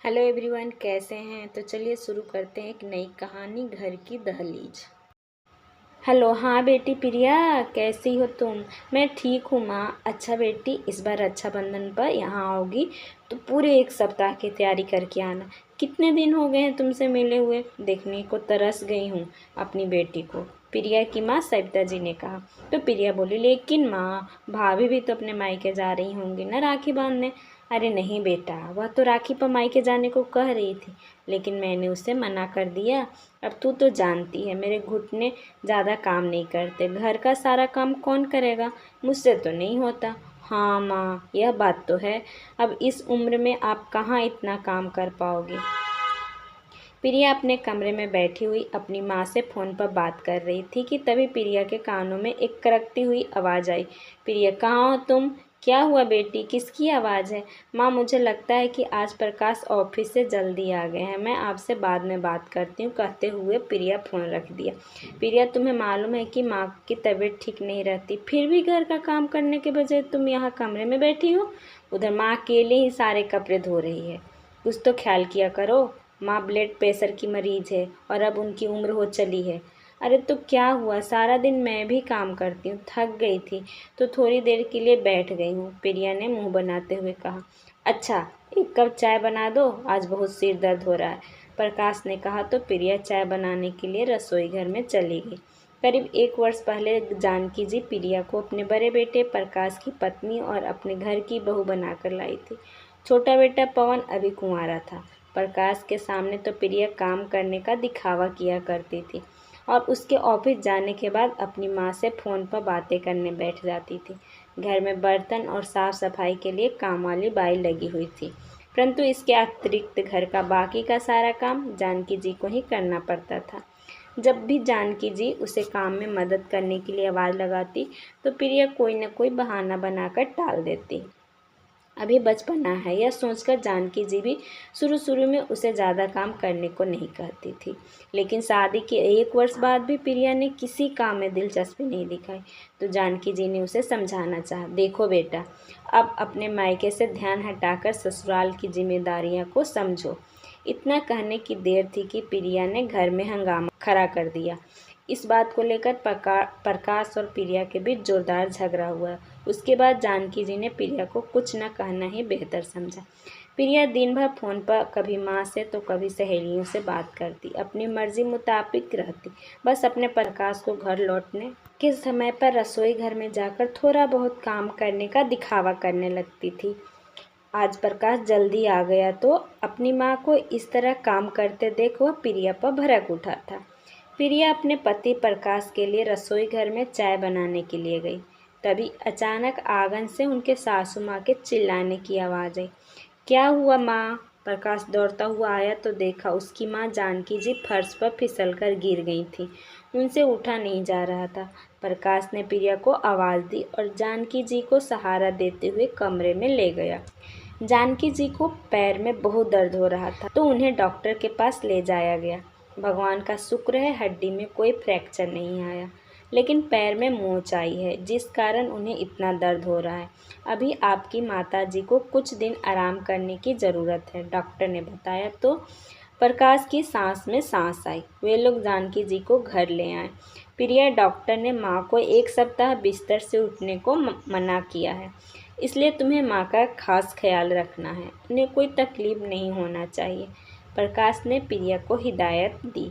Hello everyone, कैसे हैं। तो चलिए शुरू करते हैं एक नई कहानी, घर की दहलीज। हेलो। हाँ बेटी प्रिया, कैसी हो तुम। मैं ठीक हूँ माँ। अच्छा बेटी, इस बार रक्षाबंधन पर यहाँ आओगी तो पूरे एक सप्ताह की तैयारी करके आना। कितने दिन हो गए हैं तुमसे मिले हुए, देखने को तरस गई हूँ अपनी बेटी को, प्रिया की माँ सविता जी ने कहा। तो प्रिया बोली, लेकिन माँ, भाभी भी तो अपने मायके जा रही होंगी ना राखी बांधने। अरे नहीं बेटा, वह तो राखी पर मायके जाने को कह रही थी, लेकिन मैंने उसे मना कर दिया। अब तू तो जानती है मेरे घुटने ज़्यादा काम नहीं करते, घर का सारा काम कौन करेगा, मुझसे तो नहीं होता। हाँ माँ, यह बात तो है। अब इस उम्र में आप कहाँ इतना काम कर पाओगी। प्रिया अपने कमरे में बैठी हुई अपनी माँ से फ़ोन पर बात कर रही थी कि तभी प्रिया के कानों में एक करकती हुई आवाज़ आई। प्रिया, कहाँ हो तुम। क्या हुआ बेटी, किसकी आवाज़ है। माँ, मुझे लगता है कि आज प्रकाश ऑफिस से जल्दी आ गए हैं, मैं आपसे बाद में बात करती हूँ, कहते हुए प्रिया फ़ोन रख दिया। प्रिया, तुम्हें मालूम है कि माँ की तबीयत ठीक नहीं रहती, फिर भी घर का काम करने के बजाय तुम यहाँ कमरे में बैठी हो। उधर माँ अकेले ही सारे कपड़े धो रही है, कुछ तो ख्याल किया करो। माँ ब्लड प्रेशर की मरीज़ है और अब उनकी उम्र हो चली है। अरे तो क्या हुआ, सारा दिन मैं भी काम करती हूँ, थक गई थी तो थोड़ी देर के लिए बैठ गई हूँ, प्रिया ने मुंह बनाते हुए कहा। अच्छा, एक कप चाय बना दो, आज बहुत सिर दर्द हो रहा है, प्रकाश ने कहा। तो प्रिया चाय बनाने के लिए रसोई घर में चली गई। करीब 1 वर्ष पहले जानकी जी प्रिया को अपने बड़े बेटे प्रकाश की पत्नी और अपने घर की बहू बनाकर लाई थी। छोटा बेटा पवन अभी कुंवारा था। प्रकाश के सामने तो प्रिया काम करने का दिखावा किया करती थी और उसके ऑफिस जाने के बाद अपनी माँ से फ़ोन पर बातें करने बैठ जाती थी। घर में बर्तन और साफ़ सफाई के लिए काम वाली बाई लगी हुई थी, परंतु इसके अतिरिक्त घर का बाकी का सारा काम जानकी जी को ही करना पड़ता था। जब भी जानकी जी उसे काम में मदद करने के लिए आवाज़ लगाती तो प्रिया कोई न कोई बहाना बनाकर टाल देती। अभी बचपना है, यह सोचकर जानकी जी भी शुरू शुरू में उसे ज़्यादा काम करने को नहीं कहती थी, लेकिन शादी के 1 वर्ष बाद भी प्रिया ने किसी काम में दिलचस्पी नहीं दिखाई। तो जानकी जी ने उसे समझाना चाहा, देखो बेटा, अब अपने मायके से ध्यान हटाकर ससुराल की जिम्मेदारियां को समझो। इतना कहने की देर थी कि प्रिया ने घर में हंगामा खड़ा कर दिया। इस बात को लेकर प्रकाश और प्रिया के बीच जोरदार झगड़ा हुआ। उसके बाद जानकी जी ने प्रिया को कुछ न कहना ही बेहतर समझा। प्रिया दिन भर फ़ोन पर कभी माँ से तो कभी सहेलियों से बात करती, अपनी मर्जी मुताबिक रहती, बस अपने प्रकाश को घर लौटने के समय पर रसोई घर में जाकर थोड़ा बहुत काम करने का दिखावा करने लगती थी। आज प्रकाश जल्दी आ गया तो अपनी माँ को इस तरह काम करते देख वह प्रिया पर भड़क उठा था। प्रिया अपने पति प्रकाश के लिए रसोई घर में चाय बनाने के लिए गई। तभी अचानक आंगन से उनके सासू माँ के चिल्लाने की आवाज़ आई। क्या हुआ माँ। प्रकाश दौड़ता हुआ आया तो देखा उसकी माँ जानकी जी फर्श पर फिसलकर गिर गई थी, उनसे उठा नहीं जा रहा था। प्रकाश ने प्रिया को आवाज़ दी और जानकी जी को सहारा देते हुए कमरे में ले गया। जानकी जी को पैर में बहुत दर्द हो रहा था तो उन्हें डॉक्टर के पास ले जाया गया। भगवान का शुक्र है हड्डी में कोई फ्रैक्चर नहीं आया, लेकिन पैर में मोच आई है जिस कारण उन्हें इतना दर्द हो रहा है। अभी आपकी माताजी को कुछ दिन आराम करने की ज़रूरत है, डॉक्टर ने बताया। तो प्रकाश की सांस में सांस आई। वे लोग जानकी जी को घर ले आए। प्रिया, डॉक्टर ने माँ को 1 सप्ताह बिस्तर से उठने को मना किया है, इसलिए तुम्हें माँ का खास ख्याल रखना है, उन्हें कोई तकलीफ नहीं होना चाहिए, प्रकाश ने प्रिया को हिदायत दी।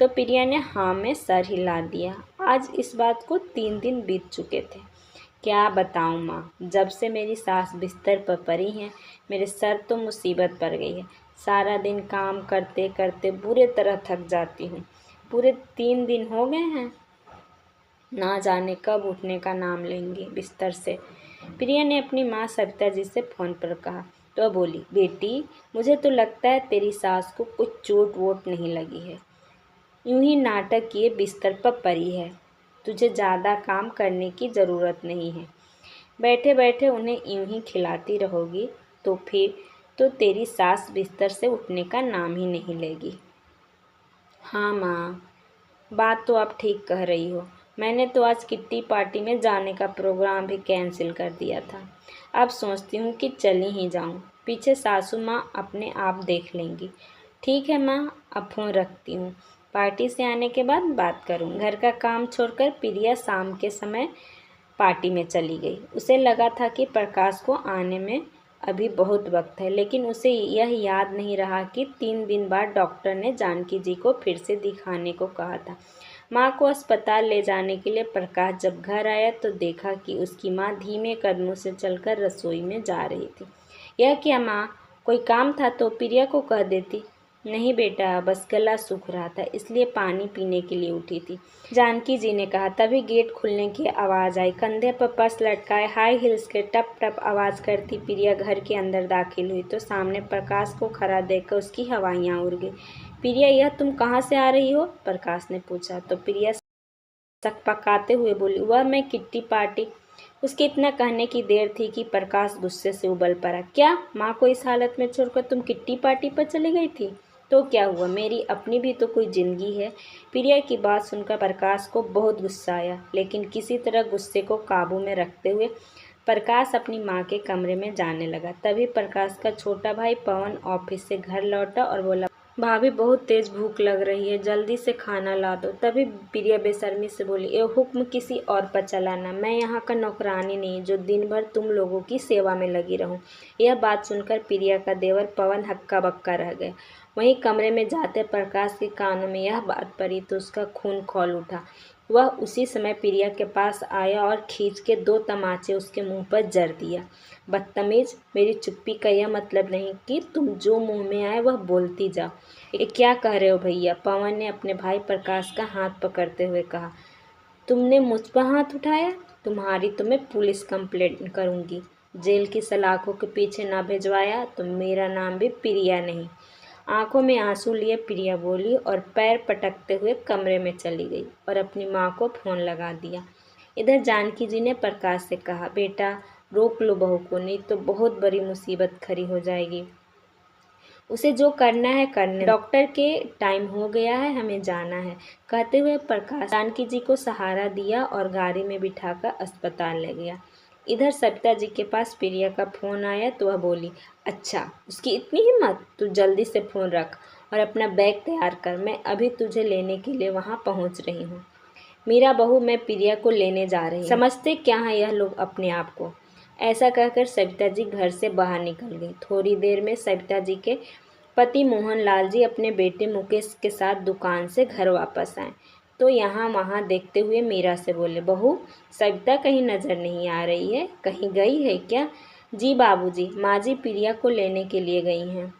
तो प्रिया ने हाँ में सर हिला दिया। आज इस बात को 3 दिन बीत चुके थे। क्या बताऊँ माँ, जब से मेरी सास बिस्तर पर पड़ी हैं मेरे सर तो मुसीबत पड़ गई है। सारा दिन काम करते करते बुरे तरह थक जाती हूँ। पूरे 3 दिन हो गए हैं, ना जाने कब उठने का नाम लेंगी बिस्तर से। प्रिया ने अपनी माँ सविता जी से फ़ोन पर कहा। तो बोली, बेटी, मुझे तो लगता है तेरी सास को कुछ चोट वोट नहीं लगी है, यूं ही नाटक किए बिस्तर पर पड़ी है, तुझे ज़्यादा काम करने की ज़रूरत नहीं है, बैठे बैठे उन्हें यूं ही खिलाती रहोगी तो फिर तो तेरी सास बिस्तर से उठने का नाम ही नहीं लेगी। हाँ माँ, बात तो आप ठीक कह रही हो, मैंने तो आज किट्टी पार्टी में जाने का प्रोग्राम भी कैंसिल कर दिया था। अब सोचती हूँ कि चली ही जाऊँ, पीछे सासू माँ अपने आप देख लेंगी। ठीक है माँ, अब फ़ोन रखती हूँ, पार्टी से आने के बाद बात करूँ। घर का काम छोड़कर प्रिया शाम के समय पार्टी में चली गई। उसे लगा था कि प्रकाश को आने में अभी बहुत वक्त है, लेकिन उसे यह याद नहीं रहा कि 3 दिन बाद डॉक्टर ने जानकी जी को फिर से दिखाने को कहा था। माँ को अस्पताल ले जाने के लिए प्रकाश जब घर आया तो देखा कि उसकी माँ धीमे कदमों से चलकर रसोई में जा रही थी। यह क्या माँ, कोई काम था तो प्रिया को कह देती। नहीं बेटा, बस गला सूख रहा था इसलिए पानी पीने के लिए उठी थी, जानकी जी ने कहा। तभी गेट खुलने की आवाज़ आई। कंधे पर पर्स लटकाए हाई हील्स के टप टप आवाज़ करती प्रिया घर के अंदर दाखिल हुई तो सामने प्रकाश को खड़ा देखकर उसकी हवाइयाँ उड़ गई। प्रिया, यह तुम कहाँ से आ रही हो? प्रकाश ने पूछा तो प्रिया सकपकाते हुए बोली, वह मैं किट्टी पार्टी। उसके इतना कहने की देर थी कि प्रकाश गुस्से से उबल पड़ा। क्या, माँ को इस हालत में छोड़कर तुम किट्टी पार्टी पर चली गई थी? तो क्या हुआ, मेरी अपनी भी तो कोई जिंदगी है। प्रिया की बात सुनकर प्रकाश को बहुत गुस्सा आया, लेकिन किसी तरह गुस्से को काबू में रखते हुए प्रकाश अपनी माँ के कमरे में जाने लगा। तभी प्रकाश का छोटा भाई पवन ऑफिस से घर लौटा और बोला, भाभी बहुत तेज भूख लग रही है, जल्दी से खाना ला दो। तभी प्रिया बेशर्मी से बोली, ये हुक्म किसी और पर चलाना, मैं यहाँ का नौकरानी नहीं जो दिन भर तुम लोगों की सेवा में लगी रहूं। यह बात सुनकर प्रिया का देवर पवन हक्का बक्का रह गया। वहीं कमरे में जाते प्रकाश के कानों में यह बात पड़ी तो उसका खून खौल उठा। वह उसी समय प्रिया के पास आया और खींच के 2 तमाचे उसके मुंह पर जड़ दिया। बदतमीज, मेरी चुप्पी का यह मतलब नहीं कि तुम जो मुंह में आए वह बोलती जाओ। ये क्या कह रहे हो भैया? पवन ने अपने भाई प्रकाश का हाथ पकड़ते हुए कहा। तुमने मुझ पर हाथ उठाया? तुम्हारी तो मैं पुलिस कंप्लेंट करूंगी। जेल की सलाखों के पीछे ना भिजवाया तो मेरा नाम भी प्रिया नहीं। आंखों में आंसू लिए प्रिया बोली और पैर पटकते हुए कमरे में चली गई और अपनी माँ को फ़ोन लगा दिया। इधर जानकी जी ने प्रकाश से कहा, बेटा रोक लो बहू को, नहीं तो बहुत बड़ी मुसीबत खड़ी हो जाएगी। उसे जो करना है करने, डॉक्टर के टाइम हो गया है, हमें जाना है। कहते हुए प्रकाश जानकी जी को सहारा दिया और गाड़ी में बिठाकर अस्पताल ले गया। इधर सविता जी के पास प्रिया का फ़ोन आया तो वह बोली, अच्छा उसकी इतनी हिम्मत, तू जल्दी से फ़ोन रख और अपना बैग तैयार कर, मैं अभी तुझे लेने के लिए वहाँ पहुँच रही हूँ। मीरा बहू, मैं प्रिया को लेने जा रही हूँ। समझते क्या हैं यह लोग अपने आप को? ऐसा कहकर सविता जी घर से बाहर निकल गई। थोड़ी देर में सविता जी के पति मोहन लाल जी अपने बेटे मुकेश के साथ दुकान से घर वापस आए तो यहाँ वहाँ देखते हुए मीरा से बोले, बहू सविता कहीं नज़र नहीं आ रही है, कहीं गई है क्या? जी बाबूजी, माँ जी प्रिया को लेने के लिए गई हैं।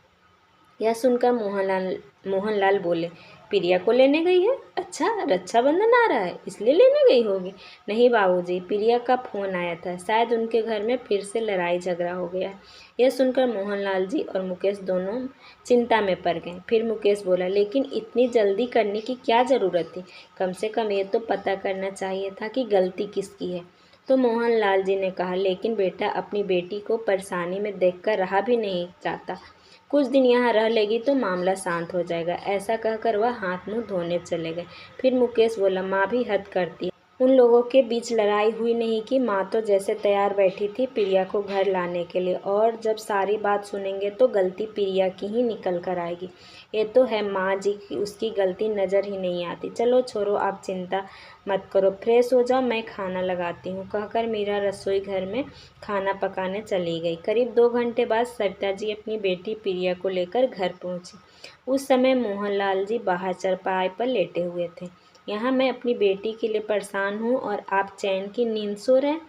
यह सुनकर मोहनलाल बोले, प्रिया को लेने गई है? अच्छा, रक्षाबंधन आ रहा है इसलिए लेने गई होगी। नहीं बाबूजी, प्रिया का फ़ोन आया था, शायद उनके घर में फिर से लड़ाई झगड़ा हो गया है। यह सुनकर मोहनलाल जी और मुकेश दोनों चिंता में पड़ गए। फिर मुकेश बोला, लेकिन इतनी जल्दी करने की क्या ज़रूरत थी? कम से कम ये तो पता करना चाहिए था कि गलती किसकी है। तो मोहनलाल जी ने कहा, लेकिन बेटा अपनी बेटी को परेशानी में देखकर रहा भी नहीं जाता, कुछ दिन यहाँ रह लेगी तो मामला शांत हो जाएगा। ऐसा कहकर वह हाथ मुंह धोने चले गए। फिर मुकेश बोला, माँ भी हद करती है। उन लोगों के बीच लड़ाई हुई नहीं कि माँ तो जैसे तैयार बैठी थी प्रिया को घर लाने के लिए, और जब सारी बात सुनेंगे तो गलती प्रिया की ही निकल कर आएगी। ये तो है माँ जी की, उसकी गलती नज़र ही नहीं आती। चलो छोड़ो, आप चिंता मत करो, फ्रेश हो जाओ, मैं खाना लगाती हूँ। कहकर मीरा रसोई घर में खाना पकाने चली गई। करीब 2 घंटे बाद सविता जी अपनी बेटी प्रिया को लेकर घर पहुँची। उस समय मोहनलाल जी बाहर चारपाई पर लेटे हुए थे। यहाँ मैं अपनी बेटी के लिए परेशान हूँ और आप चैन की नींद सो रहे हैं,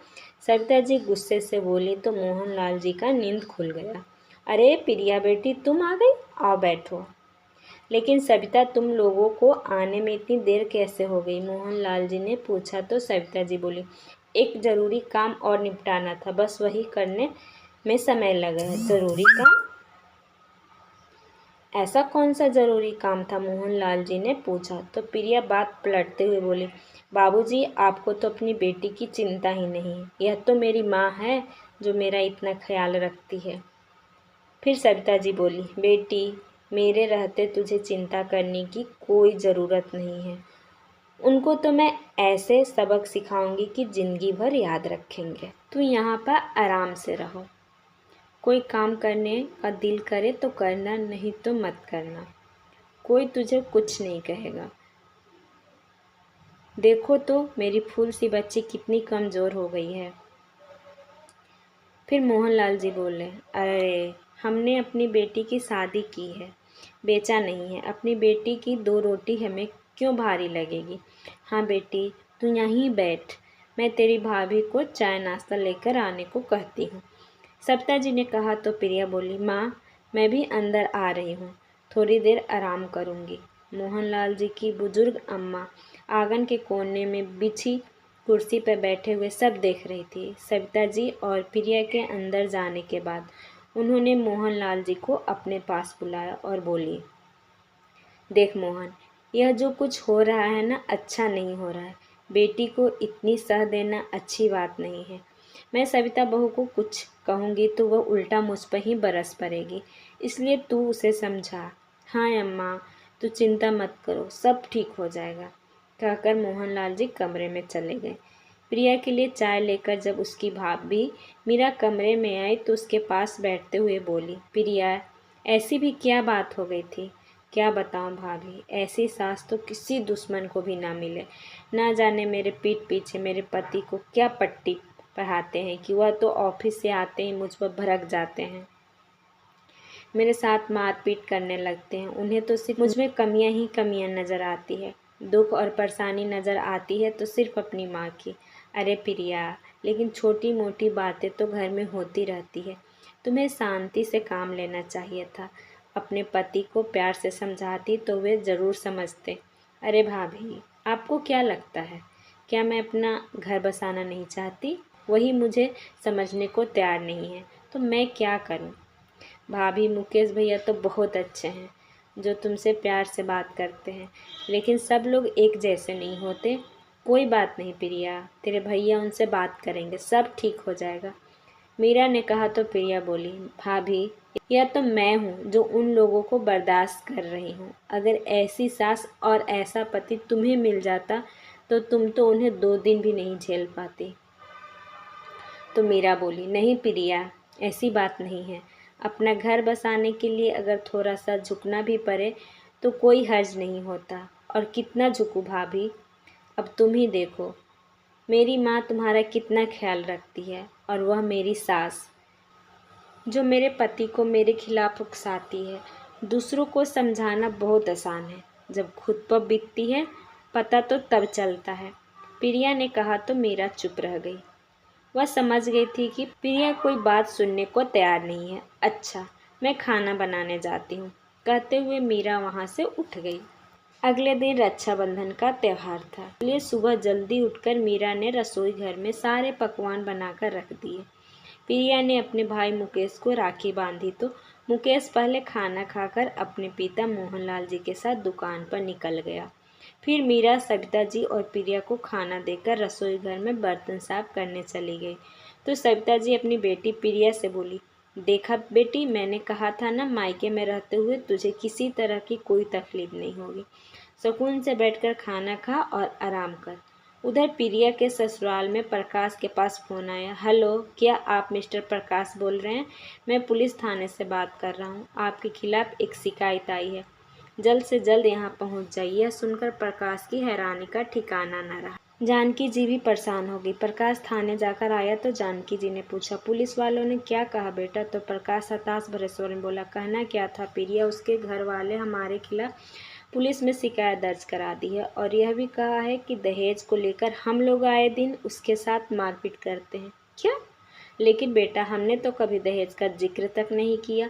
सविता जी गुस्से से बोली तो मोहनलाल जी का नींद खुल गया। अरे प्रिया बेटी, तुम आ गई, आओ बैठो। लेकिन सविता, तुम लोगों को आने में इतनी देर कैसे हो गई? मोहनलाल जी ने पूछा तो सविता जी बोली, एक ज़रूरी काम और निपटाना था, बस वही करने में समय लगा है। ज़रूरी काम? ऐसा कौन सा ज़रूरी काम था? मोहनलाल जी ने पूछा तो प्रिया बात पलटते हुए बोली, बाबूजी आपको तो अपनी बेटी की चिंता ही नहीं, यह तो मेरी माँ है जो मेरा इतना ख्याल रखती है। फिर सविता जी बोली, बेटी मेरे रहते तुझे चिंता करने की कोई ज़रूरत नहीं है। उनको तो मैं ऐसे सबक सिखाऊंगी कि ज़िंदगी भर याद रखेंगे। तू यहाँ पर आराम से रहो, कोई काम करने का दिल करे तो करना, नहीं तो मत करना, कोई तुझे कुछ नहीं कहेगा। देखो तो मेरी फूल सी बच्ची कितनी कमज़ोर हो गई है। फिर मोहनलाल जी बोले, अरे हमने अपनी बेटी की शादी की है, बेचा नहीं है। अपनी बेटी की 2 रोटी हमें क्यों भारी लगेगी। हाँ बेटी, तू यहीं बैठ, मैं तेरी भाभी को चाय नाश्ता लेकर आने को कहती हूँ। सविता जी ने कहा तो प्रिया बोली, माँ मैं भी अंदर आ रही हूँ, थोड़ी देर आराम करूँगी। मोहनलाल जी की बुजुर्ग अम्मा आंगन के कोने में बिछी कुर्सी पर बैठे हुए सब देख रही थी। सविता जी और प्रिया के अंदर जाने के बाद उन्होंने मोहनलाल जी को अपने पास बुलाया और बोली, देख मोहन, यह जो कुछ हो रहा है ना, अच्छा नहीं हो रहा है। बेटी को इतनी सह देना अच्छी बात नहीं है। मैं सविता बहू को कुछ कहूँगी तो वह उल्टा मुझ पर ही बरस पड़ेगी, इसलिए तू उसे समझा। हाँ अम्मा, तू चिंता मत करो, सब ठीक हो जाएगा, कहकर मोहनलाल जी कमरे में चले गए। प्रिया के लिए चाय लेकर जब उसकी भाभी मीरा कमरे में आई तो उसके पास बैठते हुए बोली, प्रिया ऐसी भी क्या बात हो गई थी। क्या बताऊं भाभी, ऐसी सास तो किसी दुश्मन को भी ना मिले। ना जाने मेरे पीठ पीछे मेरे पति को क्या पट्टी पढ़ाते हैं कि वह तो ऑफिस से आते ही मुझ पर भड़क जाते हैं, मेरे साथ मारपीट करने लगते हैं। उन्हें तो सिर्फ मुझ में कमियां ही कमियां नज़र आती है। दुख और परेशानी नज़र आती है तो सिर्फ अपनी माँ की। अरे प्रिया, लेकिन छोटी मोटी बातें तो घर में होती रहती है। तुम्हें शांति से काम लेना चाहिए था। अपने पति को प्यार से समझाती तो वे ज़रूर समझते। अरे भाभी, आपको क्या लगता है, क्या मैं अपना घर बसाना नहीं चाहती? वही मुझे समझने को तैयार नहीं है, तो मैं क्या करूं? भाभी, मुकेश भैया तो बहुत अच्छे हैं जो तुमसे प्यार से बात करते हैं, लेकिन सब लोग एक जैसे नहीं होते। कोई बात नहीं प्रिया, तेरे भैया उनसे बात करेंगे, सब ठीक हो जाएगा। मीरा ने कहा तो प्रिया बोली, भाभी यह तो मैं हूँ जो उन लोगों को बर्दाश्त कर रही हूँ। अगर ऐसी सास और ऐसा पति तुम्हें मिल जाता तो तुम तो उन्हें 2 दिन भी नहीं झेल पाती। तो मीरा बोली, नहीं प्रिया, ऐसी बात नहीं है। अपना घर बसाने के लिए अगर थोड़ा सा झुकना भी पड़े तो कोई हर्ज नहीं होता। और कितना झुकूं भाभी, अब तुम ही देखो, मेरी माँ तुम्हारा कितना ख्याल रखती है, और वह मेरी सास जो मेरे पति को मेरे खिलाफ उकसाती है। दूसरों को समझाना बहुत आसान है, जब खुद पर बीतती है पता तो तब चलता है। प्रिया ने कहा तो मीरा चुप रह गई। वह समझ गई थी कि प्रिया कोई बात सुनने को तैयार नहीं है। अच्छा, मैं खाना बनाने जाती हूँ, कहते हुए मीरा वहाँ से उठ गई। अगले दिन रक्षाबंधन का त्यौहार था, इसलिए सुबह जल्दी उठकर मीरा ने रसोई घर में सारे पकवान बनाकर रख दिए। प्रिया ने अपने भाई मुकेश को राखी बांधी तो मुकेश पहले खाना खाकर अपने पिता मोहनलाल जी के साथ दुकान पर निकल गया। फिर मीरा सविता जी और प्रिया को खाना देकर रसोई घर में बर्तन साफ करने चली गई तो सविता जी अपनी बेटी प्रिया से बोली, देखा बेटी, मैंने कहा था ना, मायके में रहते हुए तुझे किसी तरह की कोई तकलीफ नहीं होगी। सुकून से बैठकर खाना खा और आराम कर। उधर प्रिया के ससुराल में प्रकाश के पास फ़ोन आया। हेलो, क्या आप मिस्टर प्रकाश बोल रहे हैं? मैं पुलिस थाने से बात कर रहा हूँ, आपके खिलाफ़ एक शिकायत आई है, जल्द से जल्द यहाँ पहुँच जाइए। यह सुनकर प्रकाश की हैरानी का ठिकाना न रहा। जानकी जी भी परेशान हो गई। प्रकाश थाने जाकर आया तो जानकी जी ने पूछा, पुलिस वालों ने क्या कहा बेटा? तो प्रकाश हताश भरे स्वर में बोला, कहना क्या था प्रिया, उसके घर वाले हमारे खिलाफ पुलिस में शिकायत दर्ज करा दी है और यह भी कहा है कि दहेज को लेकर हम लोग आए दिन उसके साथ मारपीट करते हैं। क्या? लेकिन बेटा, हमने तो कभी दहेज का जिक्र तक नहीं किया,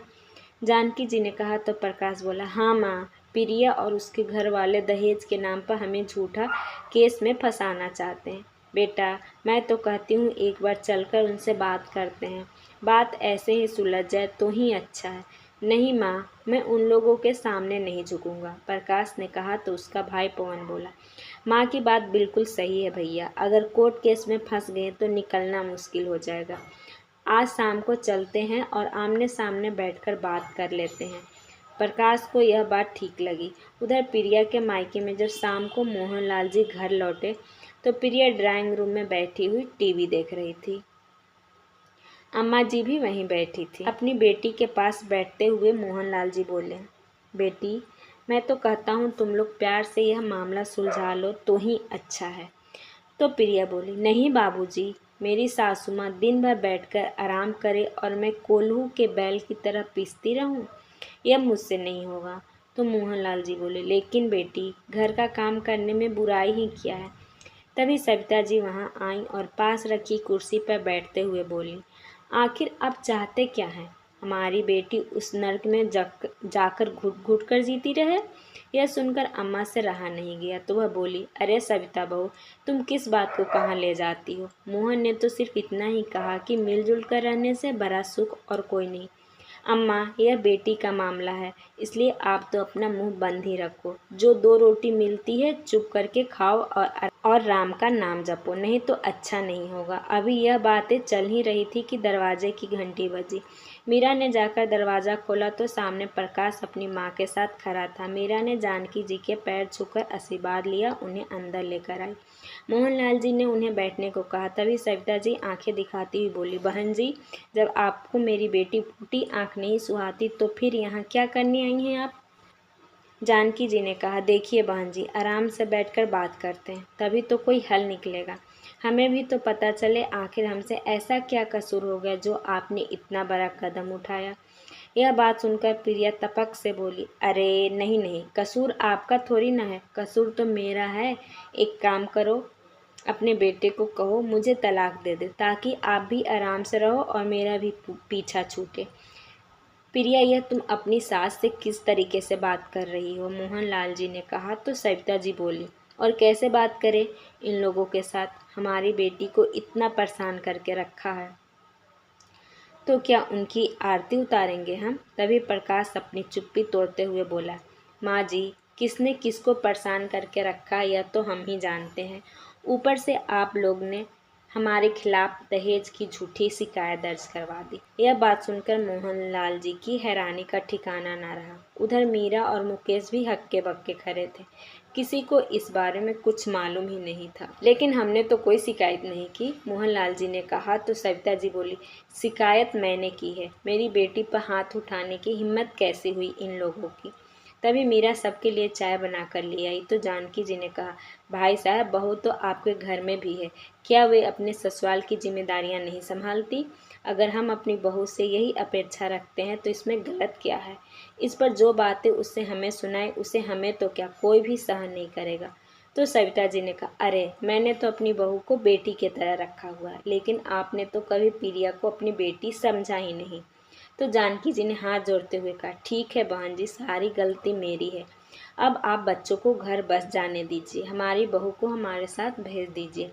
जानकी जी ने कहा। तो प्रकाश बोला, हाँ माँ, प्रिया और उसके घर वाले दहेज के नाम पर हमें झूठा केस में फंसाना चाहते हैं। बेटा, मैं तो कहती हूँ एक बार चलकर उनसे बात करते हैं, बात ऐसे ही सुलझ जाए तो ही अच्छा है। नहीं माँ, मैं उन लोगों के सामने नहीं झुकूंगा, प्रकाश ने कहा। तो उसका भाई पवन बोला, माँ की बात बिल्कुल सही है भैया, अगर कोर्ट केस में फंस गए तो निकलना मुश्किल हो जाएगा। आज शाम को चलते हैं और आमने सामने बैठकर बात कर लेते हैं। प्रकाश को यह बात ठीक लगी। उधर प्रिया के मायके में जब शाम को मोहनलाल जी घर लौटे तो प्रिया ड्राइंग रूम में बैठी हुई टीवी देख रही थी। अम्मा जी भी वहीं बैठी थी। अपनी बेटी के पास बैठते हुए मोहनलाल जी बोले, बेटी, मैं तो कहता हूँ तुम लोग प्यार से यह मामला सुलझा लो तो ही अच्छा है। तो प्रिया बोली, नहीं बाबूजी, मेरी सासू माँ दिन भर बैठकर आराम करे और मैं कोल्हू के बैल की तरह पीसती रहूं, यह मुझसे नहीं होगा। तो मोहनलाल जी बोले, लेकिन बेटी, घर का काम करने में बुराई ही क्या है। तभी सविता जी वहाँ आईं और पास रखी कुर्सी पर बैठते हुए बोली, आखिर आप चाहते क्या हैं? हमारी बेटी उस नर्क में जाकर घुट घुट कर जीती रहे? यह सुनकर अम्मा से रहा नहीं गया तो वह बोली, अरे सविता बहू, तुम किस बात को कहाँ ले जाती हो? मोहन ने तो सिर्फ इतना ही कहा कि मिलजुल कर रहने से बड़ा सुख और कोई नहीं। अम्मा, यह बेटी का मामला है, इसलिए आप तो अपना मुंह बंद ही रखो। जो 2 रोटी मिलती है चुप करके खाओ और राम का नाम जपो, नहीं तो अच्छा नहीं होगा। अभी यह बातें चल ही रही थी कि दरवाजे की घंटी बजी। मीरा ने जाकर दरवाज़ा खोला तो सामने प्रकाश अपनी माँ के साथ खड़ा था। मीरा ने जानकी जी के पैर छूकर आशीर्वाद लिया, उन्हें अंदर लेकर आई। मोहनलाल जी ने उन्हें बैठने को कहा। तभी सविता जी आंखें दिखाती हुई बोली, बहन जी, जब आपको मेरी बेटी फूटी आंख नहीं सुहाती तो फिर यहाँ क्या करने आई हैं आप? जानकी जी ने कहा, देखिए बहन जी, आराम से बैठकर बात करते हैं, तभी तो कोई हल निकलेगा। हमें भी तो पता चले आखिर हमसे ऐसा क्या कसूर हो गया जो आपने इतना बड़ा कदम उठाया। यह बात सुनकर प्रिया तपक से बोली, अरे नहीं नहीं, कसूर आपका थोड़ी ना है, कसूर तो मेरा है। एक काम करो, अपने बेटे को कहो मुझे तलाक दे दे, ताकि आप भी आराम से रहो और मेरा भी पीछा छूटे। प्रिया, यह तुम अपनी सास से किस तरीके से बात कर रही हो? मोहनलाल जी ने कहा तो सविता जी बोली, और कैसे बात करें इन लोगों के साथ? हमारी बेटी को इतना परेशान करके रखा है तो क्या उनकी आरती उतारेंगे हम? तभी प्रकाश अपनी चुप्पी तोड़ते हुए बोला, माँ जी, किसने किसको परेशान करके रखा यह तो हम ही जानते हैं। ऊपर से आप लोग ने हमारे खिलाफ दहेज की झूठी शिकायत दर्ज करवा दी। यह बात सुनकर मोहनलाल जी की हैरानी का ठिकाना न रहा। उधर मीरा और मुकेश भी हक्के बक्के खड़े थे। किसी को इस बारे में कुछ मालूम ही नहीं था। लेकिन हमने तो कोई शिकायत नहीं की, मोहनलाल जी ने कहा तो सविता जी बोली, शिकायत मैंने की है। मेरी बेटी पर हाथ उठाने की हिम्मत कैसे हुई इन लोगों की? तभी मीरा सबके लिए चाय बनाकर ले आई तो जानकी जी ने कहा, भाई साहब, बहू तो आपके घर में भी है, क्या वे अपने ससुराल की जिम्मेदारियां नहीं संभालती? अगर हम अपनी बहू से यही अपेक्षा रखते हैं तो इसमें गलत क्या है? इस पर जो बातें उससे हमें सुनाए उसे हमें तो क्या कोई भी सहन नहीं करेगा। तो सविता जी ने कहा, अरे मैंने तो अपनी बहू को बेटी की तरह रखा हुआ है, लेकिन आपने तो कभी प्रिया को अपनी बेटी समझा ही नहीं। तो जानकी जी ने हाथ जोड़ते हुए कहा, ठीक है बहन जी, सारी गलती मेरी है। अब आप बच्चों को घर बस जाने दीजिए, हमारी बहू को हमारे साथ भेज दीजिए।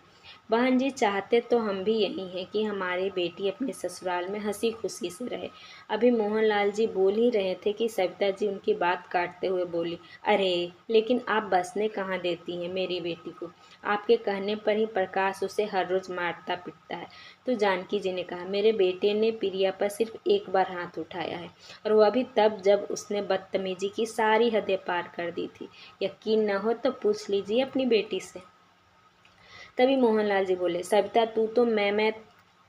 बहन जी, चाहते तो हम भी यही हैं कि हमारी बेटी अपने ससुराल में हंसी खुशी से रहे। अभी मोहनलाल जी बोल ही रहे थे कि सविता जी उनकी बात काटते हुए बोली, अरे लेकिन आप बसने कहाँ देती हैं मेरी बेटी को? आपके कहने पर ही प्रकाश उसे हर रोज मारता पीटता है। तो जानकी जी ने कहा, मेरे बेटे ने प्रिया पर सिर्फ एक बार हाथ उठाया है, और वह भी तब जब उसने बदतमीजी की सारी हदें पार कर दी थी। यकीन न हो तो पूछ लीजिए अपनी बेटी से। तभी मोहनलाल जी बोले, सविता, तू तो मैं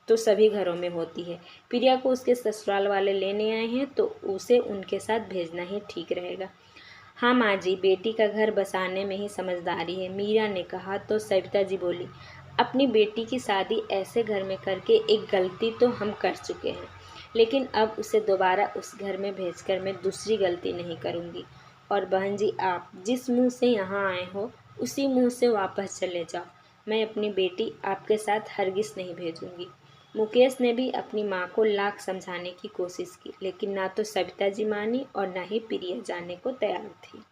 तो सभी घरों में होती है। प्रिया को उसके ससुराल वाले लेने आए हैं तो उसे उनके साथ भेजना ही ठीक रहेगा। हाँ माँ जी, बेटी का घर बसाने में ही समझदारी है, मीरा ने कहा तो सविता जी बोली, अपनी बेटी की शादी ऐसे घर में करके एक गलती तो हम कर चुके हैं, लेकिन अब उसे दोबारा उस घर में भेजकर मैं दूसरी गलती नहीं करूँगी। और बहन जी, आप जिस मुंह से यहाँ आए हो उसी मुंह से वापस चले जाओ। मैं अपनी बेटी आपके साथ हरगिज नहीं भेजूंगी। मुकेश ने भी अपनी माँ को लाख समझाने की कोशिश की, लेकिन ना तो सविता जी मानी और ना ही प्रिया जाने को तैयार थी।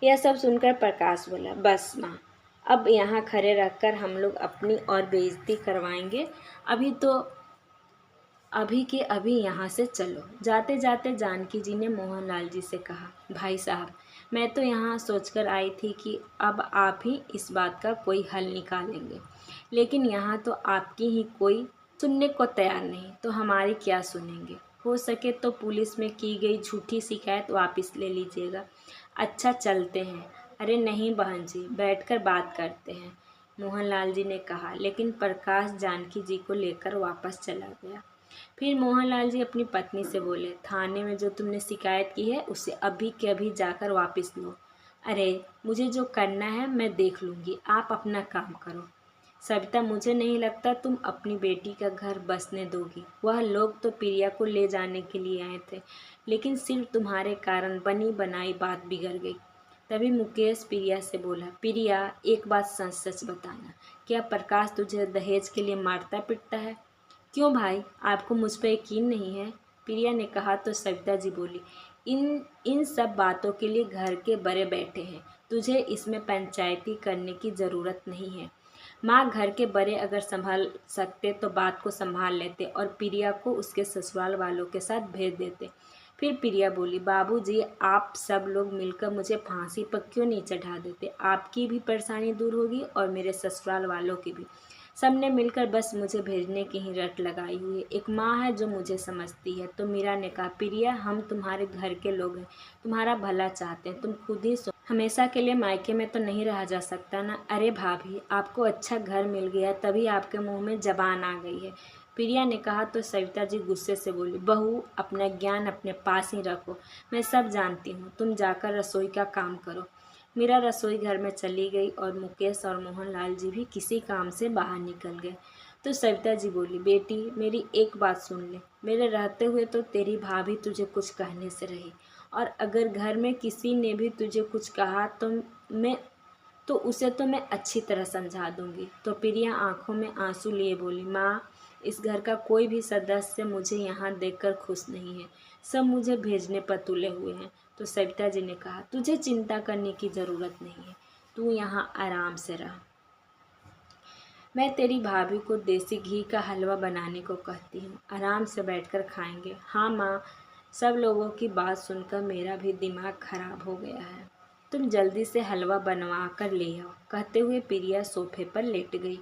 यह सब सुनकर प्रकाश बोला, बस माँ, अब यहाँ खड़े रहकर हम लोग अपनी और बेइज्जती करवाएंगे। अभी के अभी यहाँ से चलो। जाते जाते जानकी जी ने मोहनलाल जी से कहा, भाई साहब, मैं तो यहाँ सोचकर आई थी कि अब आप ही इस बात का कोई हल निकालेंगे, लेकिन यहाँ तो आपकी ही कोई सुनने को तैयार नहीं, तो हमारी क्या सुनेंगे? हो सके तो पुलिस में की गई झूठी शिकायत वापस ले लीजिएगा। अच्छा चलते हैं। अरे नहीं बहन जी, बैठकर बात करते हैं, मोहनलाल जी ने कहा, लेकिन प्रकाश जानकी जी को लेकर वापस चला गया। फिर मोहनलाल जी अपनी पत्नी से बोले, थाने में जो तुमने शिकायत की है उसे अभी के अभी जाकर वापस लो। अरे मुझे जो करना है मैं देख लूँगी, आप अपना काम करो। सविता, मुझे नहीं लगता तुम अपनी बेटी का घर बसने दोगी। वह लोग तो प्रिया को ले जाने के लिए आए थे, लेकिन सिर्फ तुम्हारे कारण बनी बनाई बात बिगड़ गई। तभी मुकेश प्रिया से बोला, प्रिया एक बात सच सच बताना, क्या प्रकाश तुझे दहेज के लिए मारता पिटता है? क्यों भाई, आपको मुझ पर यकीन नहीं है? प्रिया ने कहा तो सविता जी बोली, इन सब बातों के लिए घर के बड़े बैठे हैं, तुझे इसमें पंचायती करने की ज़रूरत नहीं है। माँ, घर के बड़े अगर संभाल सकते तो बात को संभाल लेते और प्रिया को उसके ससुराल वालों के साथ भेज देते। फिर प्रिया बोली, बाबूजी, आप सब लोग मिलकर मुझे फांसी पर क्यों नहीं चढ़ा देते? आपकी भी परेशानी दूर होगी और मेरे ससुराल वालों की भी। सबने मिलकर बस मुझे भेजने की ही रट लगाई हुई है। एक माँ है जो मुझे समझती है। तो मीरा ने कहा, प्रिया, हम तुम्हारे घर के लोग हैं, तुम्हारा भला चाहते हैं, तुम खुद ही हमेशा के लिए मायके में तो नहीं रहा जा सकता ना। अरे भाभी, आपको अच्छा घर मिल गया तभी आपके मुंह में जबान आ गई है, प्रिया ने कहा तो सविता जी गुस्से से बोली, बहू, अपना ज्ञान अपने पास ही रखो, मैं सब जानती हूँ, तुम जाकर रसोई का काम करो। मीरा रसोई घर में चली गई और मुकेश और मोहनलाल जी भी किसी काम से बाहर निकल गए। तो सविता जी बोली, बेटी मेरी एक बात सुन ले, मेरे रहते हुए तो तेरी भाभी तुझे कुछ कहने से रही, और अगर घर में किसी ने भी तुझे कुछ कहा तो उसे तो मैं अच्छी तरह समझा दूंगी। तो प्रिया आंखों में आंसू लिए बोली, माँ, इस घर का कोई भी सदस्य मुझे यहाँ देखकर खुश नहीं है, सब मुझे भेजने पर तुले हुए हैं। तो सविता जी ने कहा, तुझे चिंता करने की ज़रूरत नहीं है, तू यहाँ आराम से रह। मैं तेरी भाभी को देसी घी का हलवा बनाने को कहती हूँ, आराम से बैठकर खाएंगे। हाँ माँ, सब लोगों की बात सुनकर मेरा भी दिमाग खराब हो गया है, तुम जल्दी से हलवा बनवा कर ले आओ। कहते हुए प्रिया सोफे पर लेट गई।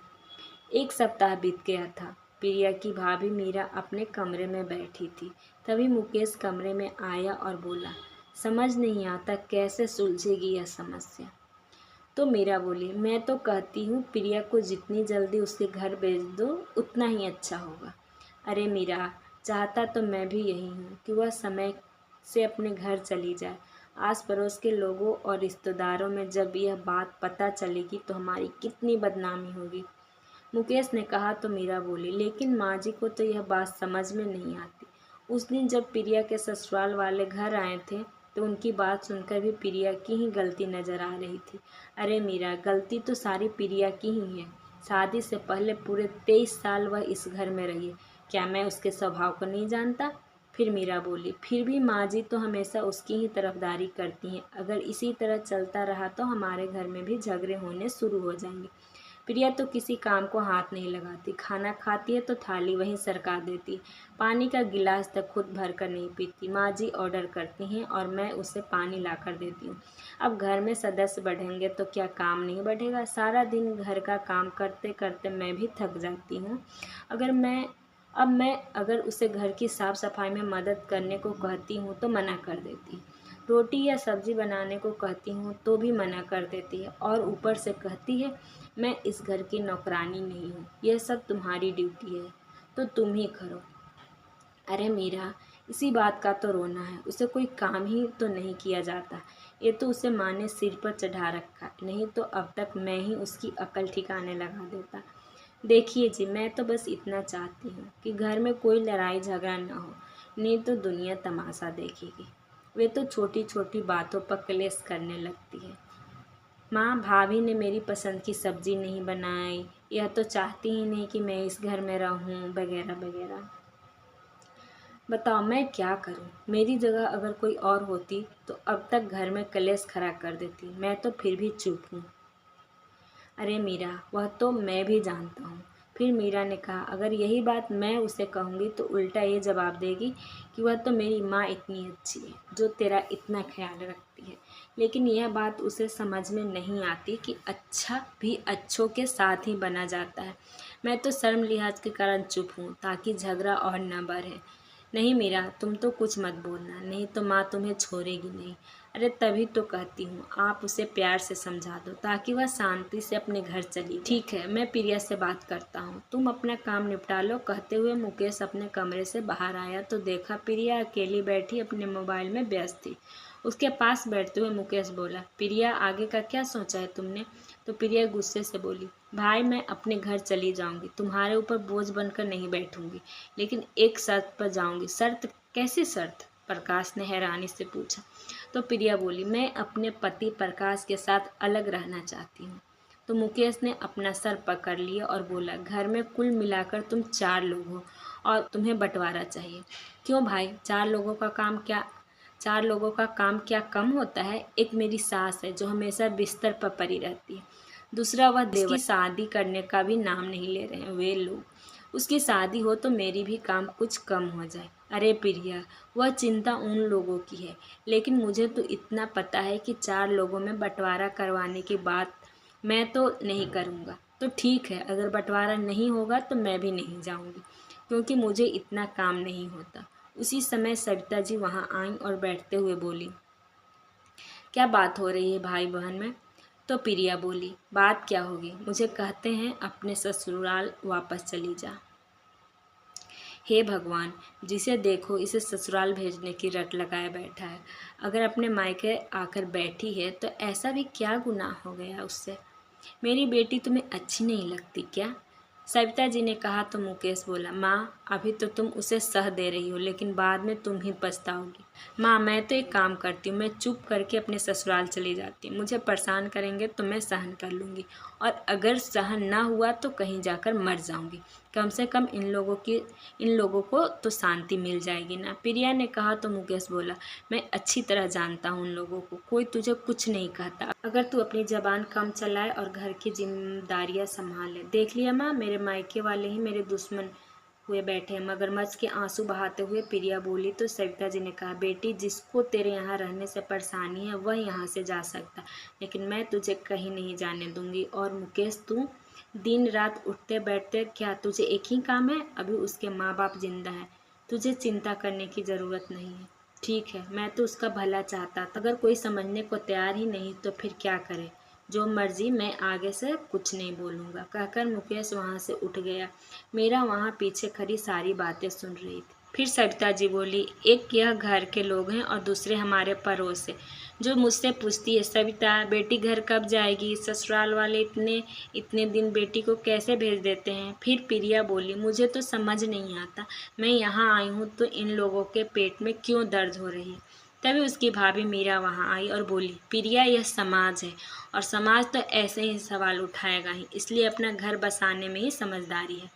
एक सप्ताह बीत गया था। प्रिया की भाभी मीरा अपने कमरे में बैठी थी। तभी मुकेश कमरे में आया और बोला, समझ नहीं आता कैसे सुलझेगी यह समस्या। तो मीरा बोली, मैं तो कहती हूँ प्रिया को जितनी जल्दी उसके घर भेज दो उतना ही अच्छा होगा। अरे मीरा, चाहता तो मैं भी यही हूँ कि वह समय से अपने घर चली जाए। आस पड़ोस के लोगों और रिश्तेदारों में जब यह बात पता चलेगी तो हमारी कितनी बदनामी होगी। मुकेश ने कहा तो मीरा बोली, लेकिन माँ जी को तो यह बात समझ में नहीं आती। उस दिन जब प्रिया के ससुराल वाले घर आए थे तो उनकी बात सुनकर भी प्रिया की ही गलती नजर आ रही थी। अरे मीरा, गलती तो सारी प्रिया की ही है। शादी से पहले पूरे 23 साल वह इस घर में रही है, क्या मैं उसके स्वभाव को नहीं जानता? फिर मीरा बोली, फिर भी माँ जी तो हमेशा उसकी ही तरफदारी करती हैं। अगर इसी तरह चलता रहा तो हमारे घर में भी झगड़े होने शुरू हो जाएंगे। प्रिया तो किसी काम को हाथ नहीं लगाती, खाना खाती है तो थाली वहीं सरका देती, पानी का गिलास तक खुद भर कर नहीं पीती। माँ जी ऑर्डर करती हैं और मैं उसे पानी ला कर देती हूँ। अब घर में सदस्य बढ़ेंगे तो क्या काम नहीं बढ़ेगा? सारा दिन घर का काम करते करते मैं भी थक जाती हूँ। मैं अगर उसे घर की साफ़ सफाई में मदद करने को कहती हूँ तो मना कर देती है। रोटी या सब्जी बनाने को कहती हूँ तो भी मना कर देती है, और ऊपर से कहती है मैं इस घर की नौकरानी नहीं हूँ, यह सब तुम्हारी ड्यूटी है तो तुम ही करो। अरे मीरा, इसी बात का तो रोना है, उसे कोई काम ही तो नहीं किया जाता। ये तो उसे माँ ने सिर पर चढ़ा रखा, नहीं तो अब तक मैं ही उसकी अकल ठिकाने लगा देता। देखिए जी, मैं तो बस इतना चाहती हूँ कि घर में कोई लड़ाई झगड़ा ना हो, नहीं तो दुनिया तमाशा देखेगी। वे तो छोटी छोटी बातों पर क्लेश करने लगती है। माँ, भाभी ने मेरी पसंद की सब्जी नहीं बनाई, यह तो चाहती ही नहीं कि मैं इस घर में रहूँ, वगैरह वगैरह। बताओ मैं क्या करूँ? मेरी जगह अगर कोई और होती तो अब तक घर में कलेश खड़ा कर देती। मैं तो फिर भी चुप हूँ। अरे मीरा, वह तो मैं भी जानता हूँ। फिर मीरा ने कहा, अगर यही बात मैं उसे कहूँगी तो उल्टा ये जवाब देगी कि वह तो मेरी माँ इतनी अच्छी है जो तेरा इतना ख्याल रखती है। लेकिन यह बात उसे समझ में नहीं आती कि अच्छा भी अच्छों के साथ ही बना जाता है। मैं तो शर्म लिहाज के कारण चुप हूँ ताकि झगड़ा और न बढ़े। नहीं मीरा, तुम तो कुछ मत बोलना, नहीं तो माँ तुम्हें छोड़ेगी नहीं। अरे तभी तो कहती हूँ, आप उसे प्यार से समझा दो ताकि वह शांति से अपने घर चली जाए। ठीक है, मैं प्रिया से बात करता हूँ, तुम अपना काम निपटा लो। कहते हुए मुकेश अपने कमरे से बाहर आया तो देखा प्रिया अकेली बैठी अपने मोबाइल में व्यस्त थी। उसके पास बैठते हुए मुकेश बोला, प्रिया आगे का क्या सोचा है तुमने? तो प्रिया गुस्से से बोली, भाई मैं अपने घर चली जाऊंगी, तुम्हारे ऊपर बोझ बनकर नहीं बैठूंगी, लेकिन एक शर्त पर जाऊंगी। शर्त? कैसी शर्त? प्रकाश ने हैरानी से पूछा। तो प्रिया बोली, मैं अपने पति प्रकाश के साथ अलग रहना चाहती हूँ। तो मुकेश ने अपना सर पकड़ लिया और बोला, घर में कुल मिलाकर तुम 4 लोग हो और तुम्हें बंटवारा चाहिए। क्यों भाई, 4 लोगों का काम क्या कम होता है? एक मेरी सास है जो हमेशा बिस्तर पर पड़ी रहती है, दूसरा वह देवर की शादी करने का भी नाम नहीं ले रहे हैं वे लोग। उसकी शादी हो तो मेरी भी काम कुछ कम हो जाए। अरे प्रिया, वह चिंता उन लोगों की है, लेकिन मुझे तो इतना पता है कि 4 लोगों में बंटवारा करवाने की बात मैं तो नहीं करूँगा। तो ठीक है, अगर बंटवारा नहीं होगा तो मैं भी नहीं जाऊँगी, क्योंकि मुझे इतना काम नहीं होता। उसी समय सविता जी वहाँ आईं और बैठते हुए बोली, क्या बात हो रही है भाई बहन में? तो प्रिया बोली, बात क्या होगी, मुझे कहते हैं अपने ससुराल वापस चली जा। हे भगवान, जिसे देखो इसे ससुराल भेजने की रट लगाए बैठा है। अगर अपने मायके आकर बैठी है तो ऐसा भी क्या गुनाह हो गया उससे? मेरी बेटी तुम्हें अच्छी नहीं लगती क्या? सविता जी ने कहा तो मुकेश बोला, माँ अभी तो तुम उसे सह दे रही हो, लेकिन बाद में तुम ही पछताओगी। माँ मैं तो एक काम करती हूँ, मैं चुप करके अपने ससुराल चली जाती हूँ। मुझे परेशान करेंगे तो मैं सहन कर लूँगी, और अगर सहन ना हुआ तो कहीं जाकर मर जाऊँगी। कम से कम इन लोगों को तो शांति मिल जाएगी ना। प्रिया ने कहा तो मुकेश बोला, मैं अच्छी तरह जानता हूँ उन लोगों को, कोई तुझे कुछ नहीं कहता। अगर तू अपनी जबान कम चलाए और घर की जिम्मेदारियाँ संभाल ले। देख लिया माँ, मेरे मायके वाले ही मेरे दुश्मन हुए बैठे हैं। मगरमच्छ के आंसू बहाते हुए प्रिया बोली तो सविता जी ने कहा, बेटी जिसको तेरे यहाँ रहने से परेशानी है वह यहाँ से जा सकता, लेकिन मैं तुझे कहीं नहीं जाने दूंगी। और मुकेश, तू दिन रात उठते बैठते क्या तुझे एक ही काम है? अभी उसके माँ बाप जिंदा हैं, तुझे चिंता करने की ज़रूरत नहीं है। ठीक है, मैं तो उसका भला चाहता था, अगर कोई समझने को तैयार ही नहीं तो फिर क्या करे? जो मर्जी, मैं आगे से कुछ नहीं बोलूँगा, कहकर मुकेश वहाँ से उठ गया। मेरा वहाँ पीछे खड़ी सारी बातें सुन रही थी। फिर सविता जी बोली, एक यह घर के लोग हैं और दूसरे हमारे पड़ोस से, जो मुझसे पूछती है, सविता बेटी घर कब जाएगी? ससुराल वाले इतने इतने दिन बेटी को कैसे भेज देते हैं? फिर प्रिया बोली, मुझे तो समझ नहीं आता, मैं यहाँ आई हूँ तो इन लोगों के पेट में क्यों दर्द हो रही है? तभी उसकी भाभी मीरा वहाँ आई और बोली, प्रिया यह समाज है और समाज तो ऐसे ही सवाल उठाएगा ही, इसलिए अपना घर बसाने में ही समझदारी है।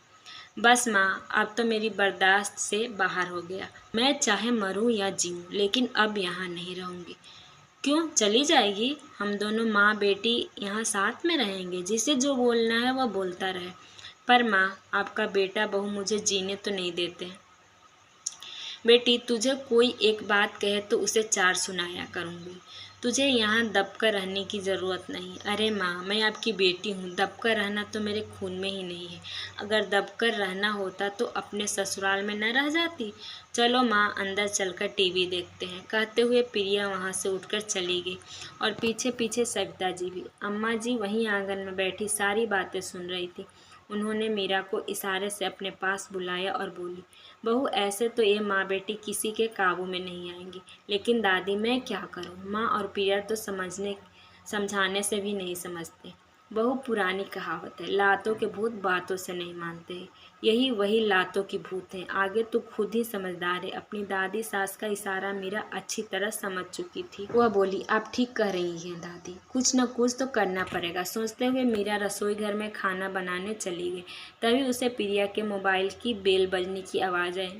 बस माँ, अब तो मेरी बर्दाश्त से बाहर हो गया, मैं चाहे मरूं या जीऊं, लेकिन अब यहाँ नहीं रहूँगी। क्यों चली जाएगी? हम दोनों माँ बेटी यहाँ साथ में रहेंगे, जिसे जो बोलना है वह बोलता रहे। पर माँ, आपका बेटा बहू मुझे जीने तो नहीं देते। बेटी तुझे कोई एक बात कहे तो उसे 4 सुनाया करूँगी, तुझे यहाँ दबकर रहने की ज़रूरत नहीं। अरे माँ, मैं आपकी बेटी हूँ, दबकर रहना तो मेरे खून में ही नहीं है। अगर दबकर रहना होता तो अपने ससुराल में न रह जाती। चलो माँ, अंदर चलकर टीवी देखते हैं। कहते हुए प्रिया वहाँ से उठकर चली गई और पीछे पीछे सविता जी भी। अम्मा जी वहीं आंगन में बैठी सारी बातें सुन रही थी। उन्होंने मीरा को इशारे से अपने पास बुलाया और बोली, बहू ऐसे तो ये माँ बेटी किसी के काबू में नहीं आएंगी, लेकिन दादी मैं क्या करूँ? माँ और प्रिया तो समझाने से भी नहीं समझते। बहू पुरानी कहावत है, लातों के भूत बातों से नहीं मानते। यही वही लातों की भूत है, आगे तो खुद ही समझदार है। अपनी दादी सास का इशारा मीरा अच्छी तरह समझ चुकी थी। वह बोली, आप ठीक कह रही हैं दादी, कुछ न कुछ तो करना पड़ेगा। सोचते हुए मीरा रसोई घर में खाना बनाने चली गई। तभी उसे प्रिया के मोबाइल की बेल बजने की आवाज़ आई।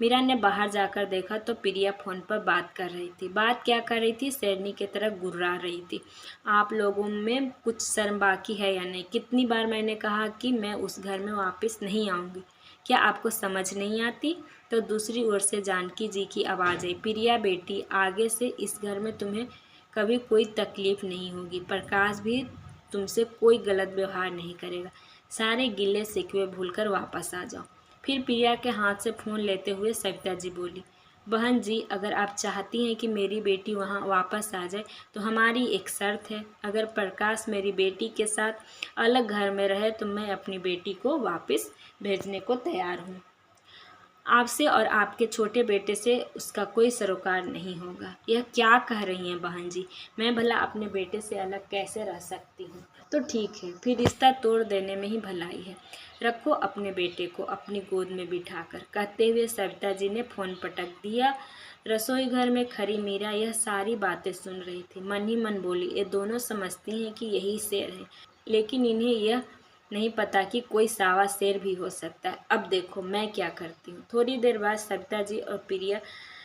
मीरा ने बाहर जाकर देखा तो प्रिया फ़ोन पर बात कर रही थी। बात क्या कर रही थी? शेरनी की तरह गुर्रा रही थी। आप लोगों में कुछ शर्म बाकी है या नहीं? कितनी बार मैंने कहा कि मैं उस घर में वापस नहीं आऊँगी, क्या आपको समझ नहीं आती? तो दूसरी ओर से जानकी जी की आवाज़ आई, प्रिया बेटी, आगे से इस घर में तुम्हें कभी कोई तकलीफ़ नहीं होगी। प्रकाश भी तुमसे कोई गलत व्यवहार नहीं करेगा। सारे गिले शिकवे भूलकर वापस आ जाओ। फिर प्रिया के हाथ से फ़ोन लेते हुए सविता जी बोली, बहन जी, अगर आप चाहती हैं कि मेरी बेटी वहाँ वापस आ जाए तो हमारी एक शर्त है। अगर प्रकाश मेरी बेटी के साथ अलग घर में रहे तो मैं अपनी बेटी को वापस भेजने को तैयार हूँ। आपसे और आपके छोटे बेटे से उसका कोई सरोकार नहीं होगा। यह क्या कह रही हैं बहन जी? मैं भला अपने बेटे से अलग कैसे रह सकती हूँ? तो ठीक है, फिर रिश्ता तोड़ देने में ही भलाई है। रखो अपने बेटे को अपनी गोद में बिठाकर, कहते हुए सविता जी ने फ़ोन पटक दिया। रसोई घर में खड़ी मीरा यह सारी बातें सुन रही थी। मन ही मन बोली, ये दोनों समझती हैं कि यही शेर है, लेकिन इन्हें यह नहीं पता कि कोई सावा शेर भी हो सकता है। अब देखो मैं क्या करती हूँ। थोड़ी देर बाद सविता जी और प्रिया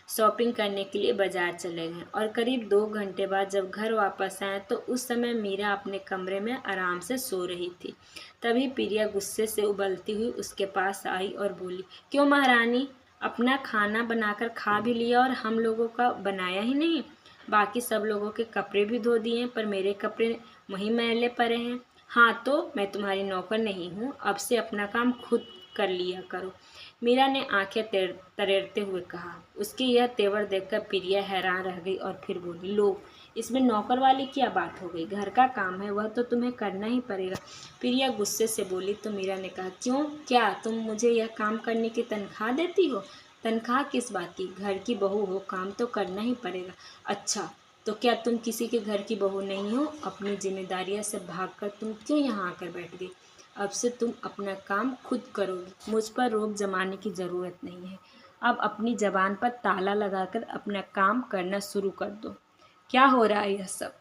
शॉपिंग करने के लिए बाजार चले गए और करीब 2 घंटे बाद जब घर वापस आए तो उस समय मीरा अपने कमरे में आराम से सो रही थी। तभी प्रिया गुस्से से उबलती हुई उसके पास आई और बोली, क्यों महारानी, अपना खाना बनाकर खा भी लिया और हम लोगों का बनाया ही नहीं? बाकी सब लोगों के कपड़े भी धो दिए पर मेरे कपड़े वहीं मैले पड़े हैं। हाँ, तो मैं तुम्हारी नौकर नहीं हूँ, अब से अपना काम खुद कर लिया करो। मीरा ने आंखें तरेरते हुए कहा। उसके यह तेवर देखकर प्रिया हैरान रह गई और फिर बोली, लो, इसमें नौकर वाली क्या बात हो गई? घर का काम है, वह तो तुम्हें करना ही पड़ेगा। प्रिया गुस्से से बोली तो मीरा ने कहा, क्यों, क्या तुम मुझे यह काम करने की तनख्वाह देती हो? तनख्वाह किस बात की? घर की बहू हो, काम तो करना ही पड़ेगा। अच्छा, तो क्या तुम किसी के घर की बहू नहीं हो? अपनी जिम्मेदारियों से भागकर तुम क्यों यहाँ आकर बैठ गई? अब से तुम अपना काम खुद करोगी, मुझ पर रोक जमाने की ज़रूरत नहीं है। अब अपनी ज़बान पर ताला लगाकर अपना काम करना शुरू कर दो। क्या हो रहा है यह सब?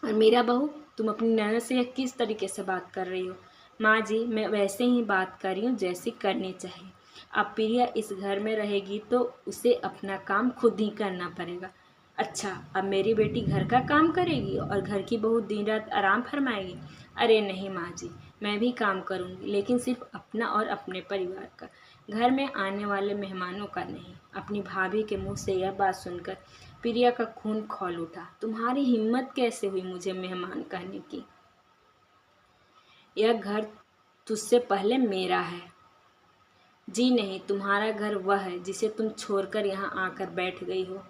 और मेरा बहू, तुम अपनी ननद से यह किस तरीके से बात कर रही हो? माँ जी, मैं वैसे ही बात कर रही हूँ जैसे करनी चाहिए। अब प्रिया इस घर में रहेगी तो उसे अपना काम खुद ही करना पड़ेगा। अच्छा, अब मेरी बेटी घर का काम करेगी और घर की बहू दिन रात आराम फरमाएगी? अरे नहीं माँ जी, मैं भी काम करूँगी, लेकिन सिर्फ अपना और अपने परिवार का, घर में आने वाले मेहमानों का नहीं। अपनी भाभी के मुंह से यह बात सुनकर प्रिया का खून खौल उठा। तुम्हारी हिम्मत कैसे हुई मुझे मेहमान कहने की? यह घर तुझसे पहले मेरा है। जी नहीं, तुम्हारा घर वह है जिसे तुम छोड़कर यहाँ आकर बैठ गई हो।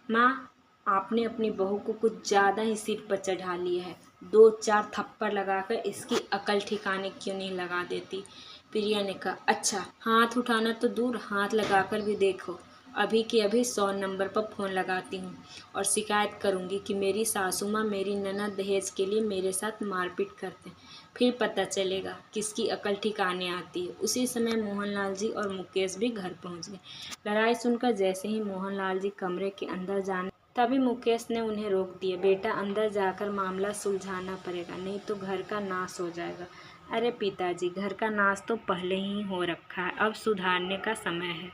माँ, आपने अपनी बहू को कुछ ज़्यादा ही सिर पर चढ़ा लिया है। 2-4 थप्पड़ लगाकर इसकी अकल ठिकाने क्यों नहीं लगा देती? प्रिया ने कहा, अच्छा, हाथ उठाना तो दूर, हाथ लगाकर भी देखो। अभी के अभी 100 नंबर पर फ़ोन लगाती हूँ और शिकायत करूँगी कि मेरी सासू माँ मेरी ननद दहेज के लिए मेरे साथ मारपीट करते हैं। फिर पता चलेगा किसकी अकल ठिकाने आती है। उसी समय मोहनलाल जी और मुकेश भी घर पहुँच गए। लड़ाई सुनकर जैसे ही मोहनलाल जी कमरे के अंदर जाने तभी मुकेश ने उन्हें रोक दिया। बेटा, अंदर जाकर मामला सुलझाना पड़ेगा, नहीं तो घर का नाश हो जाएगा। अरे पिताजी, घर का नाश तो पहले ही हो रखा है, अब सुधारने का समय है।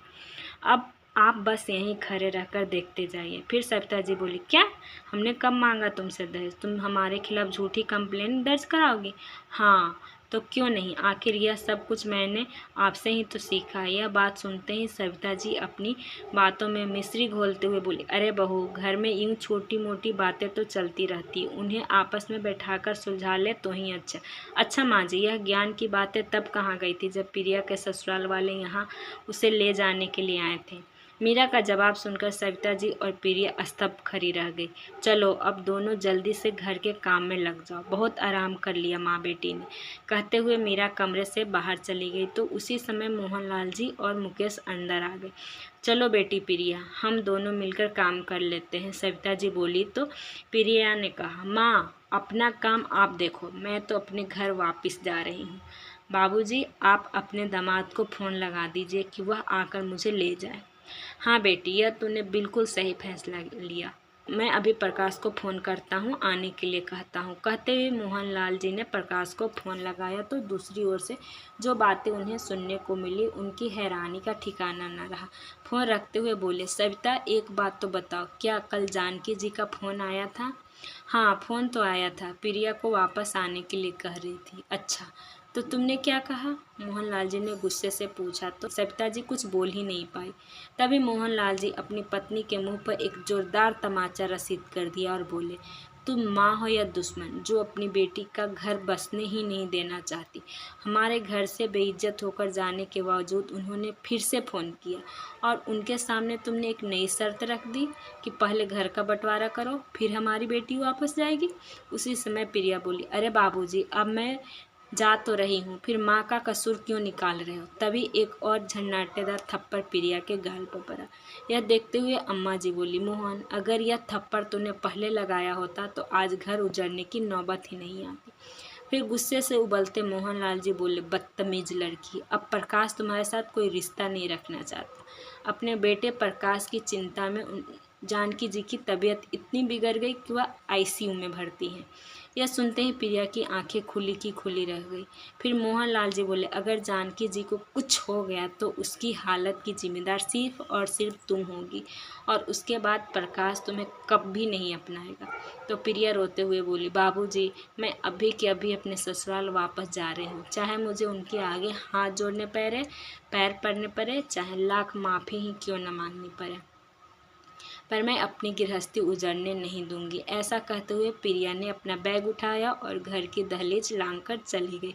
अब आप बस यहीं खड़े रहकर देखते जाइए। फिर सविता जी बोली, क्या? हमने कब मांगा तुमसे दहेज? तुम हमारे खिलाफ झूठी कंप्लेंट दर्ज कराओगी? हाँ, तो क्यों नहीं, आखिर यह सब कुछ मैंने आपसे ही तो सीखा है। यह बात सुनते ही सविता जी अपनी बातों में मिश्री घोलते हुए बोली, अरे बहू, घर में यूँ छोटी मोटी बातें तो चलती रहती, उन्हें आपस में बैठाकर सुलझा ले तो ही अच्छा। अच्छा माँ जी, यह ज्ञान की बातें तब कहाँ गई थी जब प्रिया के ससुराल वाले यहाँ उसे ले जाने के लिए आए थे? मीरा का जवाब सुनकर सविता जी और प्रिया स्तब्ध खड़ी रह गई। चलो, अब दोनों जल्दी से घर के काम में लग जाओ, बहुत आराम कर लिया माँ बेटी ने, कहते हुए मीरा कमरे से बाहर चली गई। तो उसी समय मोहनलाल जी और मुकेश अंदर आ गए। चलो बेटी प्रिया, हम दोनों मिलकर काम कर लेते हैं, सविता जी बोली तो प्रिया ने कहा, माँ, अपना काम आप देखो, मैं तो अपने घर वापस जा रही हूँ। बाबूजी, आप अपने दामाद को फ़ोन लगा दीजिए कि वह आकर मुझे ले जाए। हाँ बेटी, यह तूने बिल्कुल सही फैसला लिया। मैं अभी प्रकाश को फ़ोन करता हूँ, आने के लिए कहता हूँ। कहते हुए मोहनलाल जी ने प्रकाश को फ़ोन लगाया तो दूसरी ओर से जो बातें उन्हें सुनने को मिली, उनकी हैरानी का ठिकाना न रहा। फ़ोन रखते हुए बोले, सविता, एक बात तो बताओ, क्या कल जानकी जी का फ़ोन आया था? हाँ, फ़ोन तो आया था, प्रिया को वापस आने के लिए कह रही थी। अच्छा, तो तुमने क्या कहा? मोहनलाल जी ने गुस्से से पूछा तो सविता जी कुछ बोल ही नहीं पाई। तभी मोहनलाल जी अपनी पत्नी के मुंह पर एक जोरदार तमाचा रसीद कर दिया और बोले, तुम माँ हो या दुश्मन जो अपनी बेटी का घर बसने ही नहीं देना चाहती। हमारे घर से बेइज्जत होकर जाने के बावजूद उन्होंने फिर से फ़ोन किया और उनके सामने तुमने एक नई शर्त रख दी कि पहले घर का बंटवारा करो, फिर हमारी बेटी वापस जाएगी। उसी समय प्रिया बोली, अरे बाबूजी, अब मैं जा तो रही हूँ, फिर माँ का कसूर क्यों निकाल रहे हो। तभी एक और झन्नाटेदार थप्पड़ प्रिया के गाल पर पड़ा। यह देखते हुए अम्मा जी बोली, मोहन, अगर यह थप्पड़ तूने पहले लगाया होता तो आज घर उजड़ने की नौबत ही नहीं आती। फिर गुस्से से उबलते मोहनलाल जी बोले, बदतमीज लड़की, अब प्रकाश तुम्हारे साथ कोई रिश्ता नहीं रखना चाहता। अपने बेटे प्रकाश की चिंता में जानकी जी की तबीयत इतनी बिगड़ गई कि वह आईसीयू में भर्ती हैं। यह सुनते ही प्रिया की आंखें खुली की खुली रह गई। फिर मोहनलाल जी बोले, अगर जानकी जी को कुछ हो गया तो उसकी हालत की जिम्मेदार सिर्फ और सिर्फ तुम होगी और उसके बाद प्रकाश तुम्हें कभी नहीं अपनाएगा। तो प्रिया रोते हुए बोली, बाबूजी, मैं अभी के अभी अपने ससुराल वापस जा रही हूँ, चाहे मुझे उनके आगे हाथ जोड़ने पैर पड़ने पड़े, चाहे लाख माफ़ी ही क्यों न मांगनी पड़े, पर मैं अपनी गृहस्थी उजड़ने नहीं दूंगी। ऐसा कहते हुए प्रिया ने अपना बैग उठाया और घर की दहलीज लांघ कर चली गई।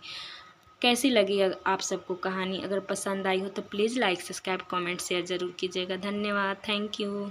कैसी लगी आप सबको कहानी? अगर पसंद आई हो तो please like, subscribe, comment, share ज़रूर कीजिएगा। धन्यवाद। Thank you.